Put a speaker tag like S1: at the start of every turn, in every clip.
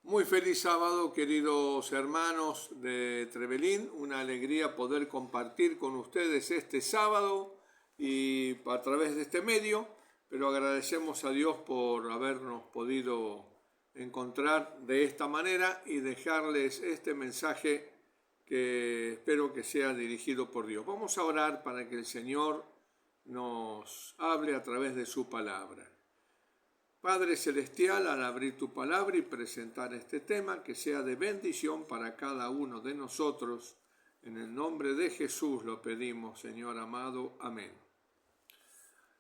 S1: Muy feliz sábado, queridos hermanos de Trevelin. Una alegría poder compartir con ustedes este sábado y a través de este medio, pero agradecemos a Dios por habernos podido encontrar de esta manera y dejarles este mensaje que espero que sea dirigido por Dios. Vamos a orar para que el Señor nos hable a través de su palabra. Padre Celestial, al abrir tu palabra y presentar este tema, que sea de bendición para cada uno de nosotros, en el nombre de Jesús lo pedimos, Señor amado. Amén.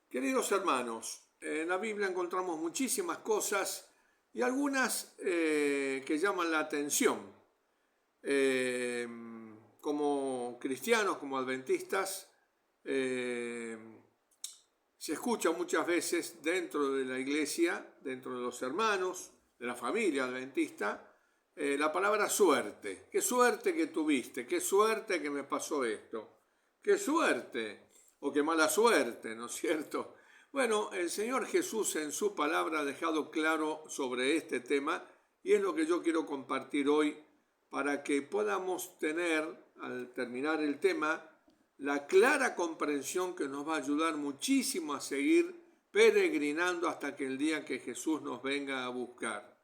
S1: Queridos hermanos, en la Biblia encontramos muchísimas cosas y algunas que llaman la atención. Como cristianos, como adventistas, se escucha muchas veces dentro de la iglesia, dentro de los hermanos, de la familia adventista, la palabra suerte. Qué suerte que tuviste, qué suerte que me pasó esto, qué suerte o qué mala suerte, ¿no es cierto? Bueno, el Señor Jesús en su palabra ha dejado claro sobre este tema y es lo que yo quiero compartir hoy para que podamos tener, al terminar el tema, la clara comprensión que nos va a ayudar muchísimo a seguir peregrinando hasta que el día que Jesús nos venga a buscar.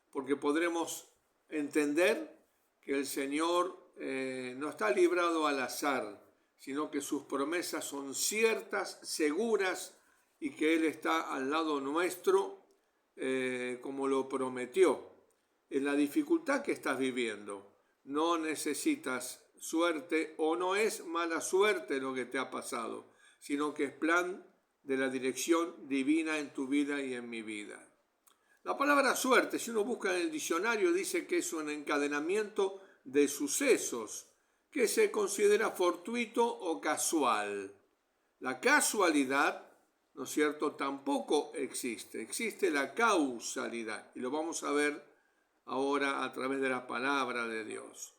S1: Porque podremos entender que el Señor no está librado al azar, sino que sus promesas son ciertas, seguras, y que Él está al lado nuestro como lo prometió. En la dificultad que estás viviendo, no necesitas suerte o no es mala suerte lo que te ha pasado, sino que es plan de la dirección divina en tu vida y en mi vida. La palabra suerte, si uno busca en el diccionario, dice que es un encadenamiento de sucesos que se considera fortuito o casual. La casualidad, ¿no es cierto?, tampoco existe. Existe la causalidad y lo vamos a ver ahora a través de la palabra de Dios.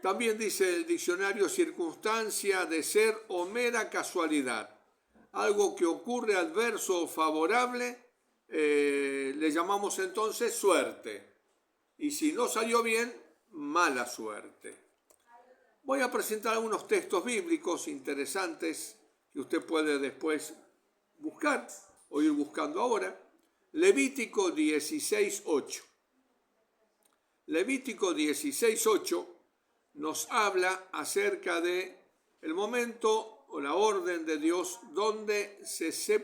S1: También dice el diccionario circunstancia de ser o mera casualidad. Algo que ocurre adverso o favorable, le llamamos entonces suerte. Y si no salió bien, mala suerte. Voy a presentar algunos textos bíblicos interesantes que usted puede después buscar o ir buscando ahora. Levítico 16:8. Levítico 16:8 nos habla acerca de el momento o la orden de Dios donde se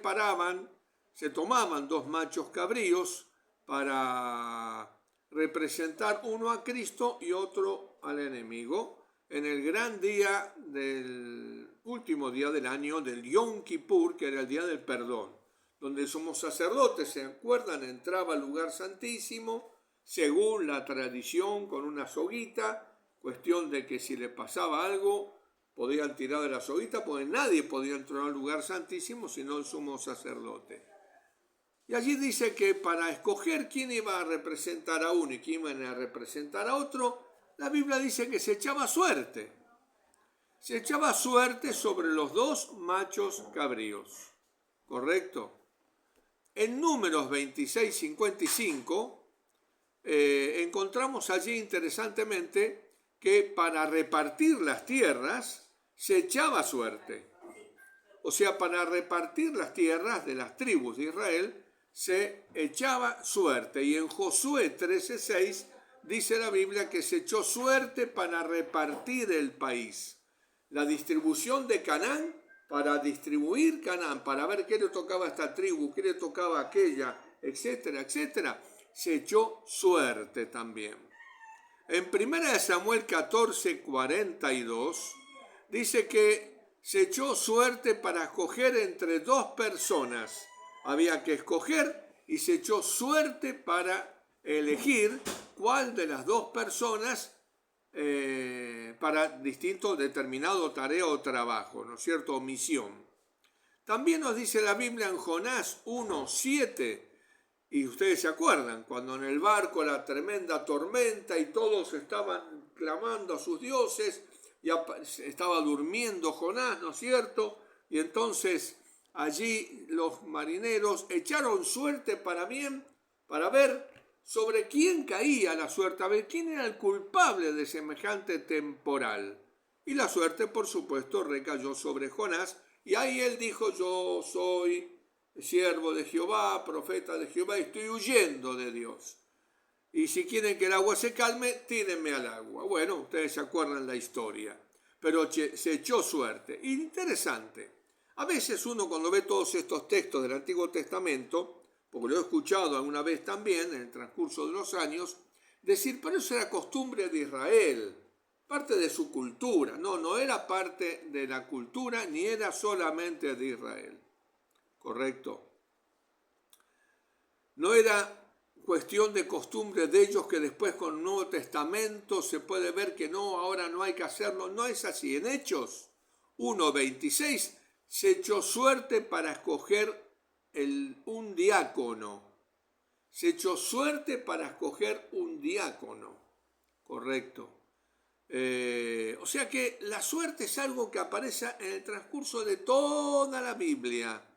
S1: tomaban dos machos cabríos para representar uno a Cristo y otro al enemigo en el gran día del último día del año del Yom Kippur, que era el día del perdón, donde somos sacerdotes, ¿se acuerdan? Entraba al lugar santísimo según la tradición con una soguita, cuestión de que si le pasaba algo podían tirar de la soguita, porque nadie podía entrar al lugar santísimo sino el sumo sacerdote. Y allí dice que para escoger quién iba a representar a uno y quién iba a representar a otro, la Biblia dice que se echaba suerte. Se echaba suerte sobre los dos machos cabríos. ¿Correcto? En Números 26:55 encontramos allí interesantemente que para repartir las tierras se echaba suerte. O sea, para repartir las tierras de las tribus de Israel se echaba suerte. Y en Josué 13:6 dice la Biblia que se echó suerte para repartir el país. La distribución de Canaán, para distribuir Canaán, para ver qué le tocaba a esta tribu, qué le tocaba a aquella, etcétera, etcétera, se echó suerte también. En 1 Samuel 14:42 dice que se echó suerte para escoger entre dos personas. Había que escoger y se echó suerte para elegir cuál de las dos personas para distinto determinado tarea o trabajo, ¿no es cierto? O misión. También nos dice la Biblia en Jonás 1:7, y ustedes se acuerdan, cuando en el barco la tremenda tormenta y todos estaban clamando a sus dioses, y estaba durmiendo Jonás, ¿no es cierto? Y entonces allí los marineros echaron suerte para ver sobre quién caía la suerte, a ver quién era el culpable de semejante temporal. Y la suerte, por supuesto, recayó sobre Jonás, y ahí él dijo: yo soy siervo de Jehová, profeta de Jehová, y estoy huyendo de Dios. Y si quieren que el agua se calme, tírenme al agua. Bueno, ustedes se acuerdan la historia, pero se echó suerte. Interesante. A veces uno, cuando ve todos estos textos del Antiguo Testamento, porque lo he escuchado alguna vez también en el transcurso de los años, decir: pero eso era costumbre de Israel, parte de su cultura. No, no era parte de la cultura, ni era solamente de Israel. ¿Correcto? No era cuestión de costumbre de ellos, que después con el Nuevo Testamento se puede ver que no, ahora no hay que hacerlo. No es así. En Hechos 1:26 se echó suerte para escoger un diácono. Se echó suerte para escoger un diácono. Correcto. O sea que la suerte es algo que aparece en el transcurso de toda la Biblia.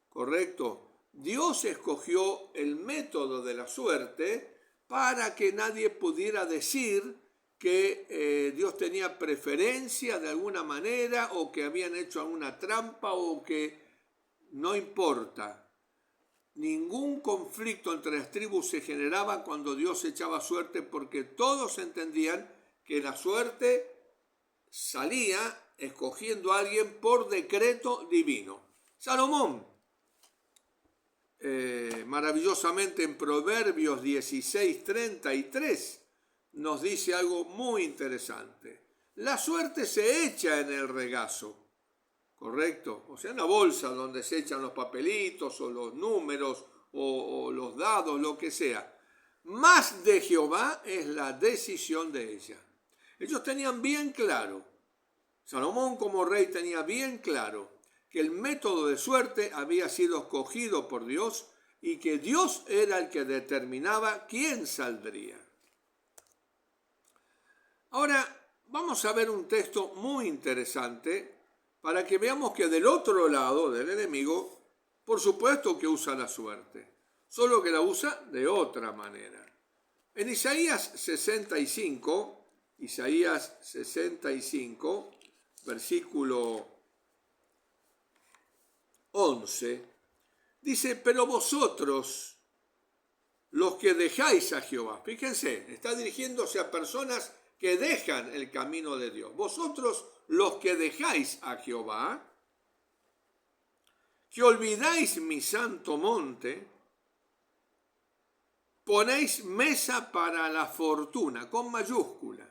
S1: Correcto. Dios escogió el método de la suerte para que nadie pudiera decir que Dios tenía preferencia de alguna manera, o que habían hecho alguna trampa, o que no importa. Ningún conflicto entre las tribus se generaba cuando Dios echaba suerte, porque todos entendían que la suerte salía escogiendo a alguien por decreto divino. Salomón, maravillosamente en Proverbios 16:33, nos dice algo muy interesante. La suerte se echa en el regazo, ¿correcto? O sea, en la bolsa donde se echan los papelitos o los números o los dados, lo que sea. Más de Jehová es la decisión de ella. Ellos tenían bien claro, Salomón como rey tenía bien claro, que el método de suerte había sido escogido por Dios y que Dios era el que determinaba quién saldría. Ahora vamos a ver un texto muy interesante para que veamos que del otro lado del enemigo, por supuesto que usa la suerte, solo que la usa de otra manera. En Isaías 65, versículo 11, dice: pero vosotros, los que dejáis a Jehová, fíjense, está dirigiéndose a personas que dejan el camino de Dios. Vosotros, los que dejáis a Jehová, que olvidáis mi santo monte, ponéis mesa para la fortuna, con mayúscula.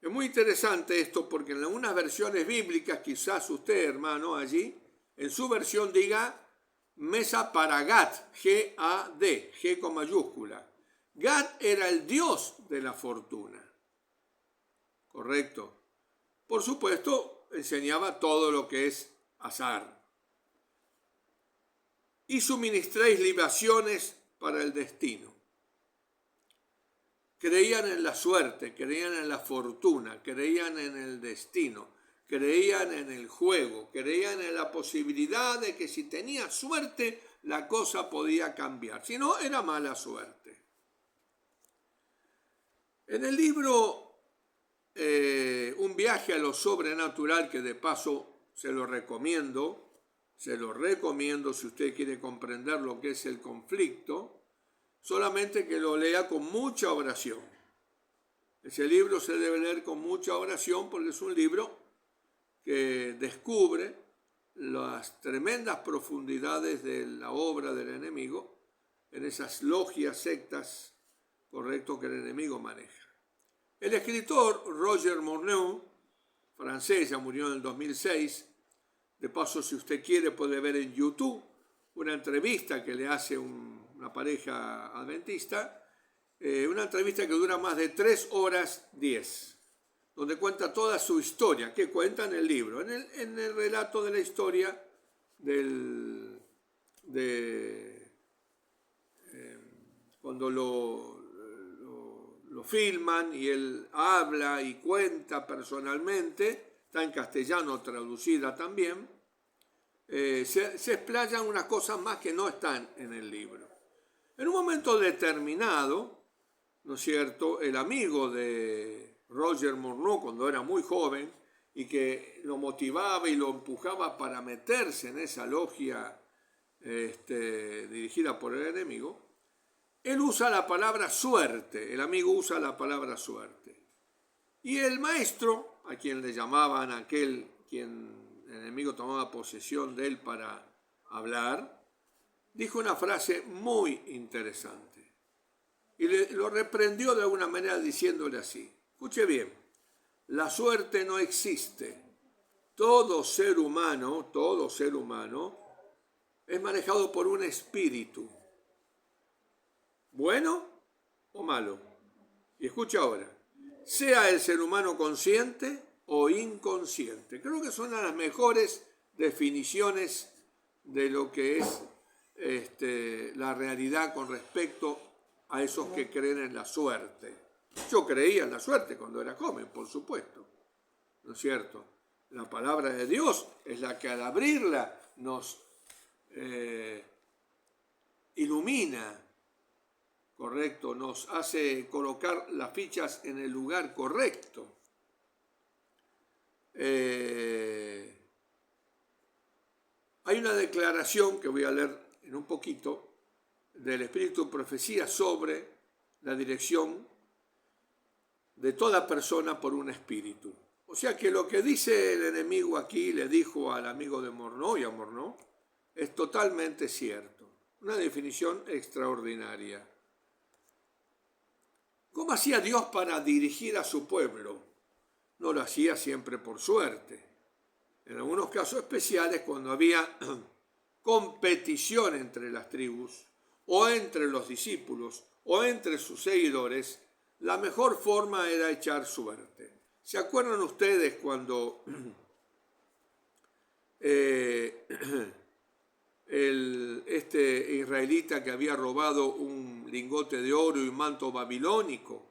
S1: Es muy interesante esto, porque en algunas versiones bíblicas, quizás usted, hermano, allí, en su versión diga mesa para Gad, G-A-D, G con mayúscula. Gad era el dios de la fortuna. Correcto. Por supuesto, enseñaba todo lo que es azar. Y suministréis libaciones para el destino. Creían en la suerte, creían en la fortuna, creían en el destino, creían en el juego, creían en la posibilidad de que si tenía suerte la cosa podía cambiar, si no era mala suerte. En el libro Un viaje a lo sobrenatural, que de paso se lo recomiendo si usted quiere comprender lo que es el conflicto, solamente que lo lea con mucha oración. Ese libro se debe leer con mucha oración, porque es un libro que descubre las tremendas profundidades de la obra del enemigo en esas logias, sectas, correcto, que el enemigo maneja. El escritor Roger Morneau, francés, ya murió en el 2006, de paso, si usted quiere, puede ver en YouTube una entrevista que le hace una pareja adventista, una entrevista que dura más de 3 horas 10, donde cuenta toda su historia, que cuenta en el libro, en el relato de la historia cuando lo filman y él habla y cuenta personalmente, está en castellano traducida también, se explayan unas cosas más que no están en el libro. En un momento determinado, ¿no es cierto?, el amigo de Roger Morneau, cuando era muy joven, y que lo motivaba y lo empujaba para meterse en esa logia dirigida por el enemigo, él usa la palabra suerte, el amigo usa la palabra suerte. Y el maestro, a quien le llamaban aquel quien el enemigo tomaba posesión de él para hablar, dijo una frase muy interesante. Y lo reprendió de alguna manera diciéndole así: escuche bien, la suerte no existe. Todo ser humano es manejado por un espíritu, bueno o malo. Y escucha ahora, sea el ser humano consciente o inconsciente. Creo que son las mejores definiciones de lo que es la realidad con respecto a esos que creen en la suerte. Yo creía en la suerte cuando era joven, por supuesto, ¿no es cierto? La palabra de Dios es la que al abrirla nos ilumina, correcto, nos hace colocar las fichas en el lugar correcto. Hay una declaración que voy a leer en un poquito del Espíritu de Profecía sobre la dirección de toda persona por un espíritu. O sea que lo que dice el enemigo aquí, le dijo al amigo de Morneau y a Morneau, es totalmente cierto. Una definición extraordinaria. ¿Cómo hacía Dios para dirigir a su pueblo? No lo hacía siempre por suerte. En algunos casos especiales, cuando había competición entre las tribus, o entre los discípulos, o entre sus seguidores, la mejor forma era echar suerte. ¿Se acuerdan ustedes cuando este israelita que había robado un lingote de oro y un manto babilónico,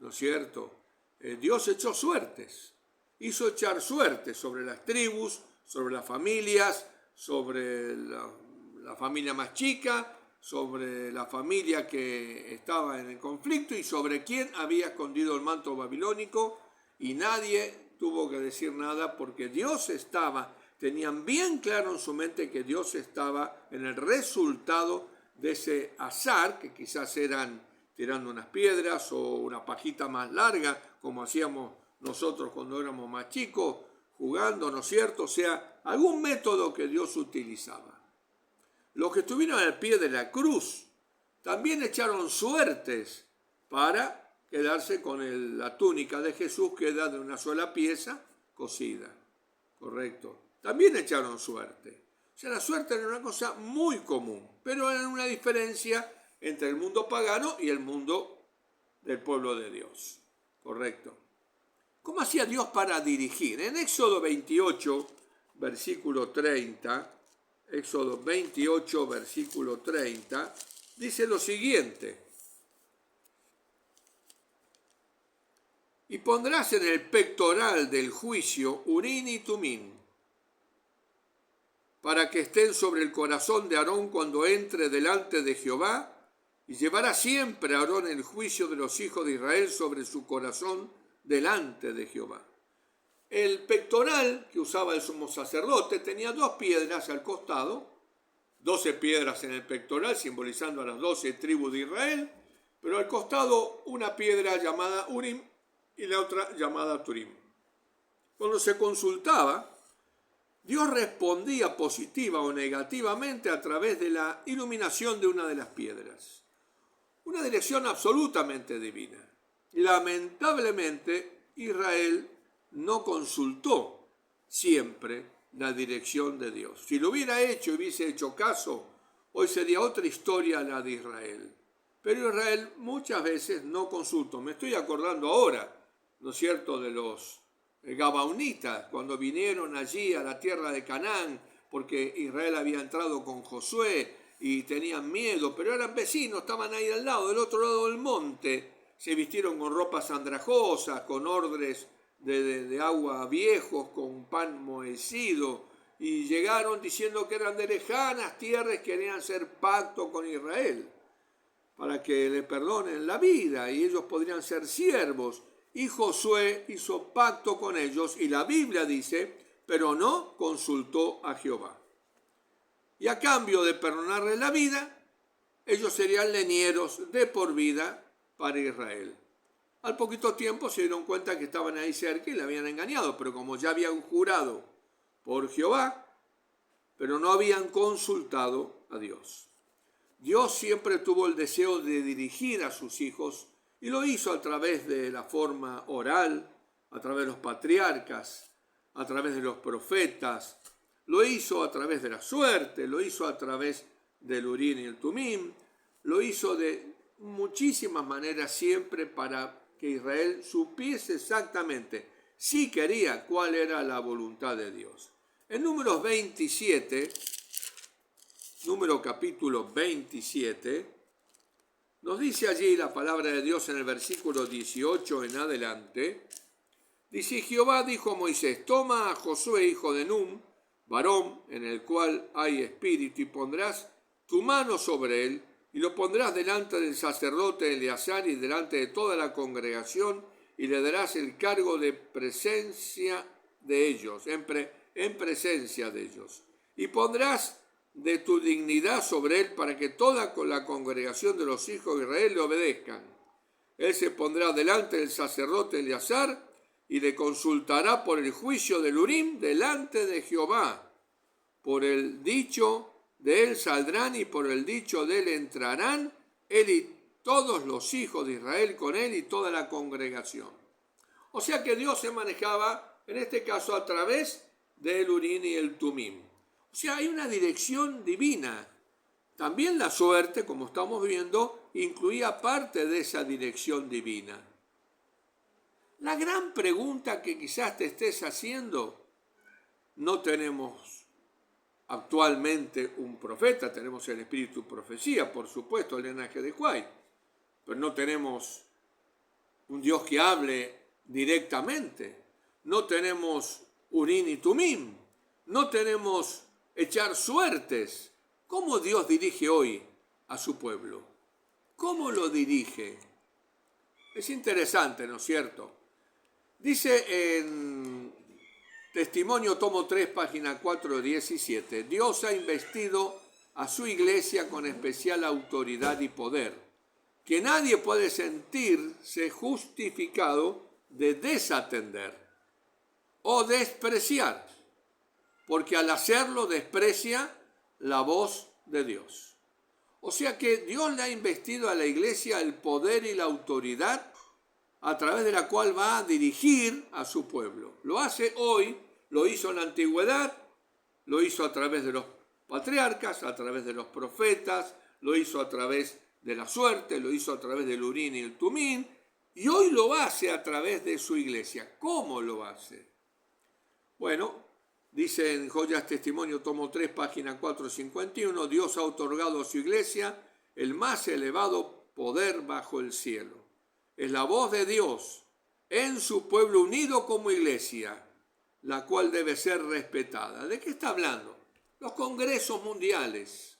S1: ¿no es cierto? Dios echó suertes, hizo echar suertes sobre las tribus, sobre las familias, sobre la familia más chica, sobre la familia que estaba en el conflicto y sobre quién había escondido el manto babilónico, y nadie tuvo que decir nada porque Dios estaba. Tenían bien claro en su mente que Dios estaba en el resultado de ese azar, que quizás eran tirando unas piedras o una pajita más larga, como hacíamos nosotros cuando éramos más chicos, jugando, ¿no es cierto? O sea, algún método que Dios utilizaba. Los que estuvieron al pie de la cruz también echaron suertes para quedarse con la túnica de Jesús, que era de una sola pieza cosida, ¿correcto? También echaron suerte. O sea, la suerte era una cosa muy común, pero era una diferencia entre el mundo pagano y el mundo del pueblo de Dios, ¿correcto? ¿Cómo hacía Dios para dirigir? En Éxodo 28, versículo 30, Éxodo 28, versículo 30, dice lo siguiente: y pondrás en el pectoral del juicio Urín y Tumín, para que estén sobre el corazón de Aarón cuando entre delante de Jehová, y llevará siempre a Aarón el juicio de los hijos de Israel sobre su corazón delante de Jehová. El pectoral que usaba el sumo sacerdote tenía 2 piedras al costado, 12 piedras en el pectoral, simbolizando a las 12 tribus de Israel, pero al costado una piedra llamada Urim y la otra llamada Turim. Cuando se consultaba, Dios respondía positiva o negativamente a través de la iluminación de una de las piedras. Una dirección absolutamente divina. Lamentablemente, Israel no consultó siempre la dirección de Dios. Si lo hubiera hecho y hubiese hecho caso, hoy sería otra historia la de Israel. Pero Israel muchas veces no consultó. Me estoy acordando ahora, ¿no es cierto?, de los gabaonitas, cuando vinieron allí a la tierra de Canaán, porque Israel había entrado con Josué y tenían miedo, pero eran vecinos, estaban ahí al lado, del otro lado del monte, se vistieron con ropas andrajosas, con ordres de agua viejos, con pan mohecido, y llegaron diciendo que eran de lejanas tierras, querían hacer pacto con Israel. para que le perdonen la vida y ellos podrían ser siervos. Y Josué hizo pacto con ellos y la Biblia dice, pero no consultó a Jehová. Y a cambio de perdonarle la vida, ellos serían leñeros de por vida para Israel. Al poquito tiempo se dieron cuenta que estaban ahí cerca y le habían engañado, pero como ya habían jurado por Jehová, pero no habían consultado a Dios. Dios siempre tuvo el deseo de dirigir a sus hijos y lo hizo a través de la forma oral, a través de los patriarcas, a través de los profetas, lo hizo a través de la suerte, lo hizo a través del Urim y el Tumim, lo hizo de muchísimas maneras siempre para que Israel supiese exactamente, si quería, cuál era la voluntad de Dios. En Números 27, número capítulo 27, nos dice allí la palabra de Dios en el versículo 18 en adelante, dice, Jehová dijo a Moisés, toma a Josué, hijo de Nun, varón en el cual hay espíritu, y pondrás tu mano sobre él, y lo pondrás delante del sacerdote Eleazar y delante de toda la congregación, y le darás el cargo de presencia de ellos, en presencia de ellos. Y pondrás de tu dignidad sobre él para que toda la congregación de los hijos de Israel le obedezcan. Él se pondrá delante del sacerdote Eleazar y le consultará por el juicio del Urim delante de Jehová. Por el dicho de él saldrán y por el dicho de él entrarán, él y todos los hijos de Israel con él y toda la congregación. O sea que Dios se manejaba, en este caso, a través del Urim y el Tumim. O sea, hay una dirección divina. También la suerte, como estamos viendo, incluía parte de esa dirección divina. La gran pregunta que quizás te estés haciendo, no tenemos actualmente un profeta, tenemos el espíritu profecía, por supuesto, el linaje de Juárez, pero no tenemos un Dios que hable directamente, no tenemos Urim y Tumim, no tenemos echar suertes. ¿Cómo Dios dirige hoy a su pueblo? ¿Cómo lo dirige? Es interesante, ¿no es cierto? Dice en Testimonio, tomo 3, página 417, Dios ha investido a su iglesia con especial autoridad y poder, que nadie puede sentirse justificado de desatender o despreciar, porque al hacerlo desprecia la voz de Dios. O sea que Dios le ha investido a la iglesia el poder y la autoridad a través de la cual va a dirigir a su pueblo. Lo hace hoy, lo hizo en la antigüedad, lo hizo a través de los patriarcas, a través de los profetas, lo hizo a través de la suerte, lo hizo a través del Urim y el Tumim, y hoy lo hace a través de su iglesia. ¿Cómo lo hace? Bueno, dice en Joyas Testimonio, tomo 3, página 451, Dios ha otorgado a su iglesia el más elevado poder bajo el cielo. Es la voz de Dios en su pueblo unido como iglesia, la cual debe ser respetada. ¿De qué está hablando? Los congresos mundiales.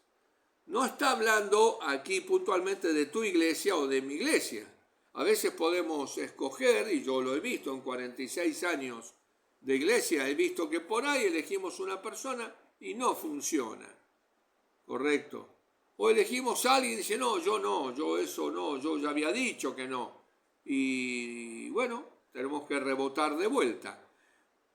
S1: No está hablando aquí puntualmente de tu iglesia o de mi iglesia. A veces podemos escoger, y yo lo he visto en 46 años de iglesia, he visto que por ahí elegimos una persona y no funciona. ¿Correcto? O elegimos a alguien y dice, no, yo eso no, yo ya había dicho que no. Y bueno, tenemos que rebotar de vuelta.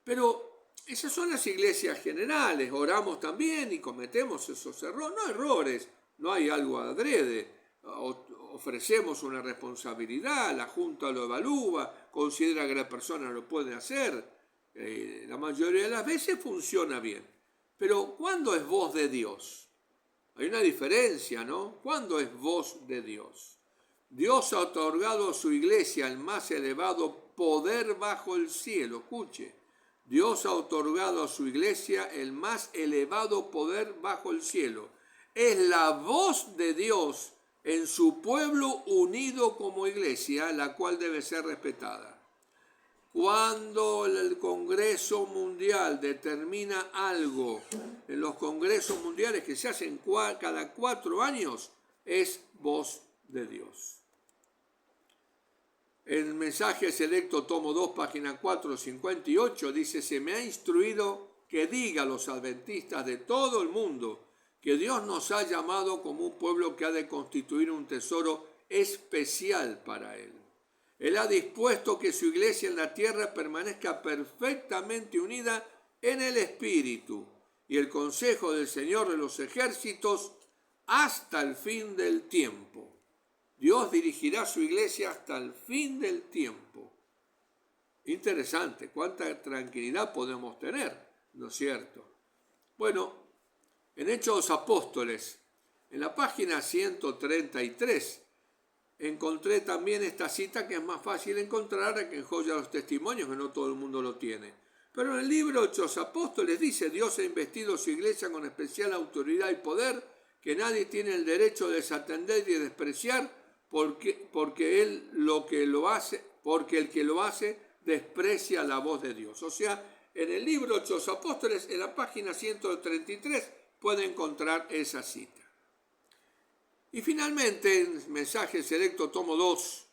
S1: Pero esas son las iglesias generales, oramos también y cometemos esos errores, no errores, no hay algo adrede, ofrecemos una responsabilidad, la Junta lo evalúa, considera que la persona lo puede hacer, la mayoría de las veces funciona bien. Pero ¿cuándo es voz de Dios? Hay una diferencia, ¿no? ¿Cuándo es voz de Dios? Dios ha otorgado a su iglesia el más elevado poder bajo el cielo. Escuche, Dios ha otorgado a su iglesia el más elevado poder bajo el cielo. Es la voz de Dios en su pueblo unido como iglesia, la cual debe ser respetada. Cuando el Congreso Mundial determina algo, en los congresos mundiales que se hacen cada 4 años, es voz de Dios. El mensaje selecto, tomo 2, página 458, dice: se me ha instruido que diga a los adventistas de todo el mundo que Dios nos ha llamado como un pueblo que ha de constituir un tesoro especial para Él. Él ha dispuesto que su iglesia en la tierra permanezca perfectamente unida en el Espíritu y el consejo del Señor de los ejércitos hasta el fin del tiempo. Dios dirigirá su iglesia hasta el fin del tiempo. Interesante, cuánta tranquilidad podemos tener, ¿no es cierto? Bueno, en Hechos de los Apóstoles, en la página 133, encontré también esta cita que es más fácil encontrar que en Joya de los Testimonios, que no todo el mundo lo tiene. Pero en el libro de Hechos de los Apóstoles dice: Dios ha investido su iglesia con especial autoridad y poder, que nadie tiene el derecho de desatender y despreciar, porque el que lo hace desprecia la voz de Dios. O sea, en el libro de Hechos de los Apóstoles, en la página 133, puede encontrar esa cita. Y finalmente, en Mensaje Selecto, tomo 2,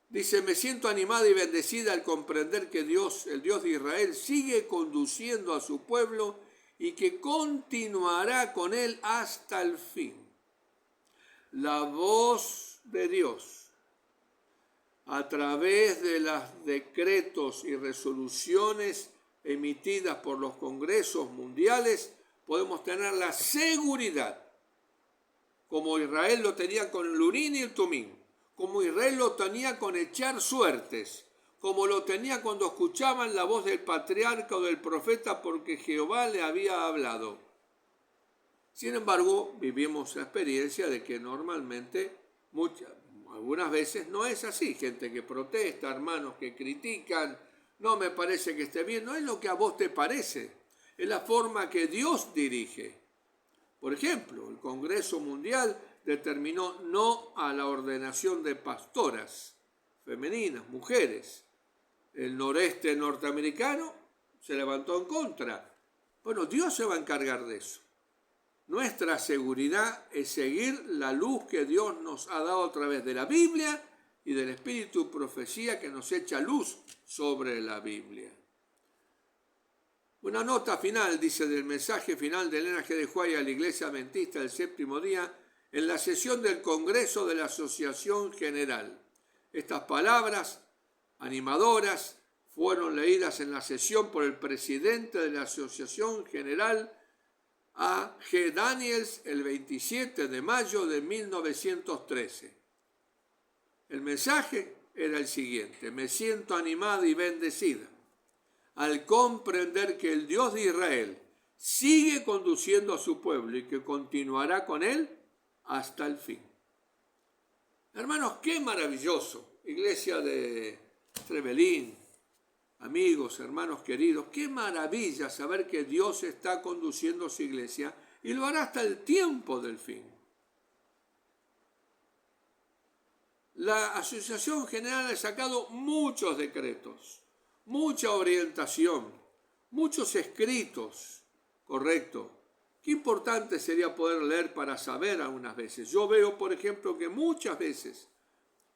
S1: dice: me siento animada y bendecida al comprender que Dios, el Dios de Israel, sigue conduciendo a su pueblo y que continuará con él hasta el fin. La voz de Dios, a través de los decretos y resoluciones emitidas por los congresos mundiales, podemos tener la seguridad, como Israel lo tenía con el Urim y el Tumim, como Israel lo tenía con echar suertes, como lo tenía cuando escuchaban la voz del patriarca o del profeta porque Jehová le había hablado. Sin embargo, vivimos la experiencia de que normalmente, algunas veces no es así. Gente que protesta, hermanos que critican: no me parece que esté bien. No es lo que a vos te parece, es la forma que Dios dirige. Por ejemplo, el Congreso Mundial determinó no a la ordenación de pastoras femeninas, mujeres. El noreste norteamericano se levantó en contra. Bueno, Dios se va a encargar de eso. Nuestra seguridad es seguir la luz que Dios nos ha dado a través de la Biblia y del Espíritu Profecía, que nos echa luz sobre la Biblia. Una nota final, dice, del mensaje final de Elena G. de White a la Iglesia Adventista del Séptimo Día en la sesión del Congreso de la Asociación General. Estas palabras animadoras fueron leídas en la sesión por el presidente de la Asociación General, A. G. Daniels, el 27 de mayo de 1913. El mensaje era el siguiente: me siento animada y bendecida al comprender que el Dios de Israel sigue conduciendo a su pueblo y que continuará con él hasta el fin. Hermanos, qué maravilloso, iglesia de Trevelin, amigos, hermanos queridos, qué maravilla saber que Dios está conduciendo a su iglesia y lo hará hasta el tiempo del fin. La Asociación General ha sacado muchos decretos, mucha orientación, muchos escritos, correcto. Qué importante sería poder leer para saber algunas veces. Yo veo, por ejemplo, que muchas veces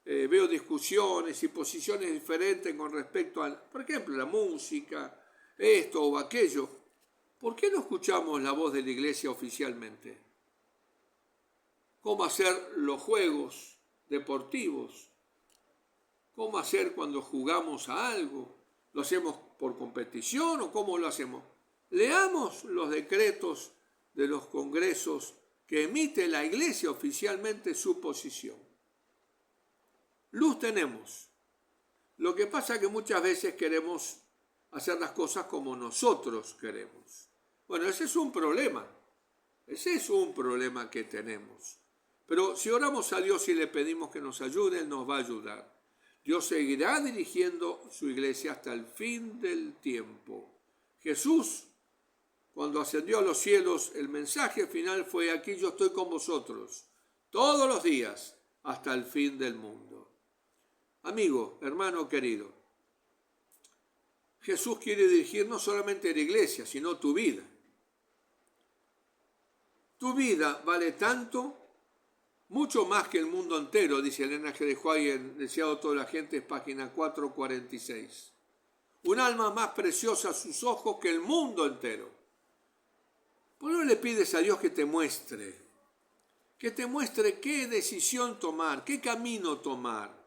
S1: veo discusiones y posiciones diferentes con respecto a, por ejemplo, la música, esto o aquello. ¿Por qué no escuchamos la voz de la iglesia oficialmente? ¿Cómo hacer los juegos deportivos? ¿Cómo hacer cuando jugamos a algo? ¿Lo hacemos por competición o cómo lo hacemos? Leamos los decretos de los congresos que emite la iglesia oficialmente su posición. Luz tenemos. Lo que pasa es que muchas veces queremos hacer las cosas como nosotros queremos. Bueno, ese es un problema. Ese es un problema que tenemos. Pero si oramos a Dios y le pedimos que nos ayude, Él nos va a ayudar. Dios seguirá dirigiendo su iglesia hasta el fin del tiempo. Jesús, cuando ascendió a los cielos, el mensaje final fue: aquí yo estoy con vosotros todos los días hasta el fin del mundo. Amigo, hermano querido, Jesús quiere dirigir no solamente la iglesia, sino tu vida. Tu vida vale tanto mucho más que el mundo entero, dice Elena G. de White en Deseado toda la gente, página 446. Un alma más preciosa a sus ojos que el mundo entero. ¿Por qué no le pides a Dios que te muestre qué decisión tomar, qué camino tomar?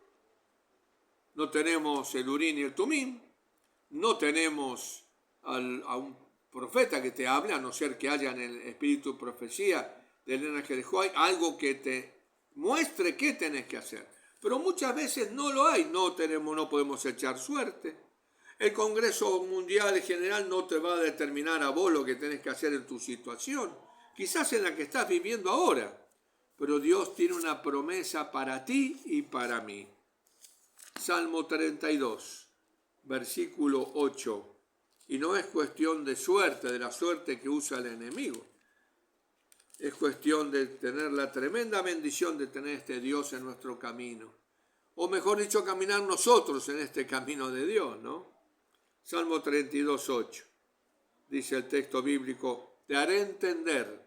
S1: No tenemos el Urim y el Tumim, no tenemos a un profeta que te hable, a no ser que haya en el espíritu de profecía de Elena G. de White algo que te muestre qué tenés que hacer. Pero muchas veces no lo hay, no podemos echar suerte. El Congreso Mundial en general no te va a determinar a vos lo que tenés que hacer en tu situación, quizás en la que estás viviendo ahora, pero Dios tiene una promesa para ti y para mí. Salmo 32, versículo 8. Y no es cuestión de suerte, de la suerte que usa el enemigo. Es cuestión de tener la tremenda bendición de tener este Dios en nuestro camino. O mejor dicho, caminar nosotros en este camino de Dios, ¿no? Salmo 32, 8. Dice el texto bíblico: te haré entender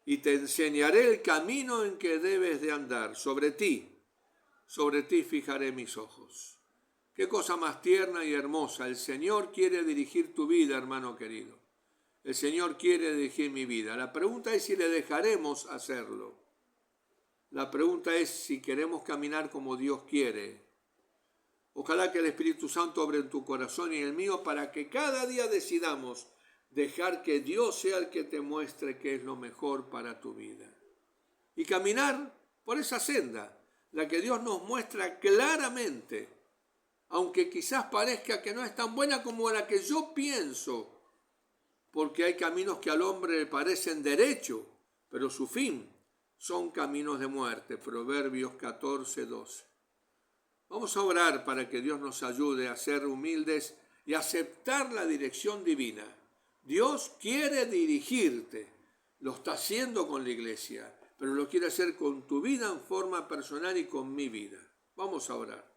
S1: y te enseñaré el camino en que debes de andar. Sobre ti fijaré mis ojos. Qué cosa más tierna y hermosa. El Señor quiere dirigir tu vida, hermano querido. El Señor quiere dirigir mi vida. La pregunta es si le dejaremos hacerlo. La pregunta es si queremos caminar como Dios quiere. Ojalá que el Espíritu Santo obre en tu corazón y en el mío para que cada día decidamos dejar que Dios sea el que te muestre qué es lo mejor para tu vida. Y caminar por esa senda, la que Dios nos muestra claramente, aunque quizás parezca que no es tan buena como la que yo pienso, porque hay caminos que al hombre le parecen derecho, pero su fin son caminos de muerte. Proverbios 14, 12. Vamos a orar para que Dios nos ayude a ser humildes y aceptar la dirección divina. Dios quiere dirigirte, lo está haciendo con la iglesia, pero lo quiere hacer con tu vida en forma personal y con mi vida. Vamos a orar.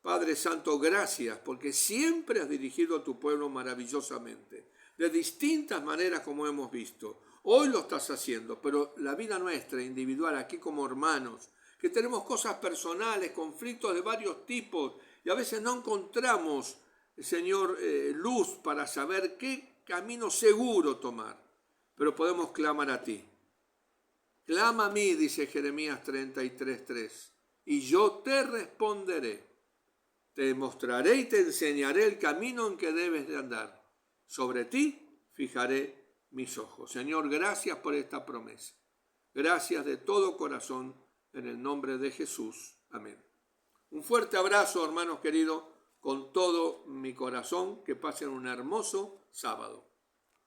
S1: Padre Santo, gracias porque siempre has dirigido a tu pueblo maravillosamente, de distintas maneras como hemos visto. Hoy lo estás haciendo, pero la vida nuestra individual, aquí como hermanos, que tenemos cosas personales, conflictos de varios tipos, y a veces no encontramos, Señor, luz para saber qué camino seguro tomar, pero podemos clamar a ti. Clama a mí, dice Jeremías 33:3, y yo te responderé. Te mostraré y te enseñaré el camino en que debes de andar. Sobre ti fijaré mis ojos. Señor, gracias por esta promesa. Gracias de todo corazón, en el nombre de Jesús. Amén. Un fuerte abrazo, hermanos queridos, con todo mi corazón. Que pasen un hermoso sábado.